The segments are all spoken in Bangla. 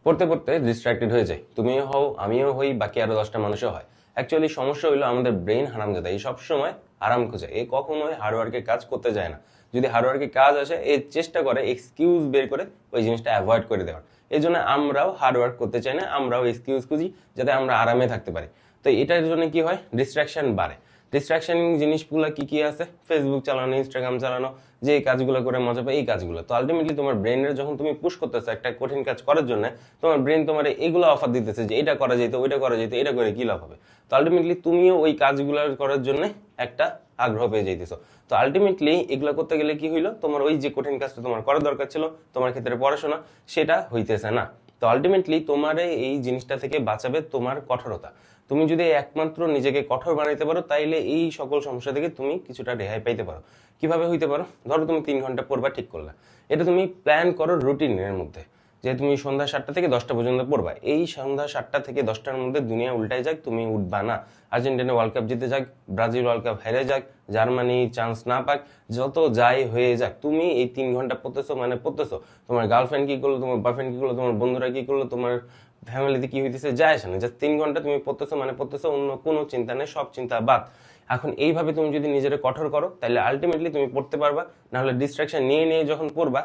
পড়তে পড়তে ডিস্ট্রাক্টেড হয়ে যায়, তুমিও হও, আমিও হই, বাকি আরো 10টা মানুষও হয়। অ্যাকচুয়ালি সমস্যা হইলো আমাদের ব্রেন হারামজাদা, এই সবসময় আরাম খোঁজে, এ কখনোই হার্ডওয়ার্কের কাজ করতে যায় না। যদি হার্ডওয়ার্কের কাজ আসে, এ চেষ্টা করে এক্সকিউজ বের করে ওই জিনিসটা অ্যাভয়েড করে দেওয়ার। এই জন্য আমরাও হার্ডওয়ার্ক করতে চাই না, আমরাও এক্সকিউজ খুঁজি যাতে আমরা আরামে থাকতে পারি। তো এটার জন্য কি হয়, ডিস্ট্রাকশন বাড়ে। ডিস্ট্রাকশন জিনিসগুলো কি কি আছে, ফেসবুক চালানো, ইনস্টাগ্রাম চালানো, যে কাজগুলো করে মজা পায় এই কাজগুলো। তো আলটিমেটলি তোমার ব্রেনের যখন তুমি পুশ করতেছো একটা কঠিন কাজ করার জন্য, তোমার ব্রেন তোমার এগুলো অফার দিতেছে যে এটা করা যেত, ওইটা করা যেত, এটা করে কি লাভ হবে। তো আলটিমেটলি তুমিও ওই কাজগুলো করার জন্য একটা আগ্রহ পেয়ে যাইতেছো। তো আলটিমেটলি এগুলো করতে গেলে কি হইলো, তোমার ওই যে কঠিন কাজটা তোমার করার দরকার ছিল, তোমার ক্ষেত্রে পড়াশোনা, সেটা হইতেছে না। তো আলটিমেটলি তোমার এই জিনিসটা থেকে বাঁচাবে তোমার কঠোরতা। তুমি যদি একমাত্র নিজেকে কঠোর বানাইতে পারো, তাইলে এই সকল সমস্যা থেকে তুমি কিছুটা রেহাই পাইতে পারো। কিভাবে হইতে পারো, ধরো তুমি 3 ঘন্টা পড়বা ঠিক করলা, এটা তুমি প্ল্যান করো রুটিনের মধ্যে, যে তুমি সন্ধ্যা 7টা থেকে 10টা পর্যন্ত পড়বা। এই সন্ধ্যা 7টা থেকে 10টার মধ্যে দুনিয়া উল্টায় যাক, তুমি উঠবা না। আর্জেন্টিনা ওয়ার্ল্ড কাপ জিতে যাক, ব্রাজিল ওয়ার্ল্ড কাপ হেরে যাক, জার্মানি চান্স না পাক, যত যাই হয়ে যাক, তুমি এই 3 ঘন্টা পড়তেছো মানে পড়তেছো। তোমার গার্লফ্রেন্ড কি করলো, তোমার বয়ফ্রেন্ড কি করলো, তোমার বন্ধুরা কি করলো, তোমার ফ্যামিলিতে কি হইতেছে যায় আসে না, জাস্ট 3 ঘন্টা তুমি পড়তেছো মানে পড়তেছো, অন্য কোনো চিন্তা নেই, সব চিন্তা বাদ। এখন এইভাবে তুমি যদি নিজেকে কঠোর করো, তাহলে আলটিমেটলি তুমি পড়তে পারবা। না হলে ডিস্ট্রাকশন নিয়ে নিয়ে যখন পড়বা,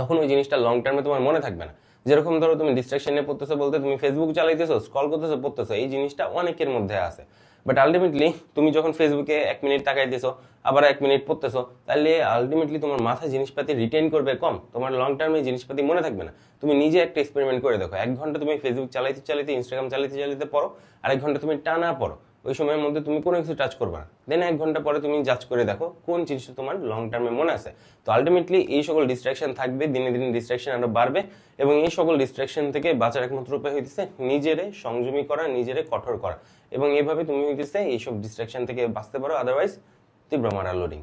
তখন ওই জিনিসটা লং টার্মে তোমার মনে থাকবে না। যেরকম ধরো তুমি ডিস্ট্রাকশন নিয়ে পড়তেছো বলতে, তুমি ফেসবুক চালাইতেছো, স্ক্রল করতেছো, পড়তেছো, এই জিনিসটা অনেকের মধ্যে আছে। বাট আলটিমেটলি তুমি যখন ফেসবুকে 1 মিনিট তাকাইতেছো, আবার 1 মিনিট পড়তেছো, তাহলে আলটিমেটলি তোমার মাথায় জিনিসপাতি রিটেন করবে কম, তোমার লং টার্মে জিনিসপাতি মনে থাকবে না। তুমি নিজে একটা এক্সপেরিমেন্ট করে দেখো, 1 ঘন্টা তুমি ফেসবুক চালাইতে চালাইতে, ইনস্টাগ্রাম চালাইতে চালাইতে পড়ো, আর 1 ঘন্টা তুমি টানা পড়ো। ওই সময়ের মধ্যে তুমি কোনো কিছু টাচ করবে না, দেন 1 ঘন্টা পরে তুমি জাজ করে দেখো কোন জিনিসটা তোমার লং টার্মে মনে আছে। তো আলটিমেটলি এই সকল ডিস্ট্রাকশন থাকবে, দিনে দিনে ডিস্ট্রাকশন আরো বাড়বে, এবং এই সকল ডিস্ট্রাকশন থেকে বাঁচার একমাত্র উপায় হইতেছে নিজেরে সংযমী করা, নিজেরে কঠোর করা, এবং এইভাবে তুমি হইতেছে এইসব ডিস্ট্রাকশন থেকে বাঁচতে পারো, আদারওয়াইজ তীব্র মারা লোডিং।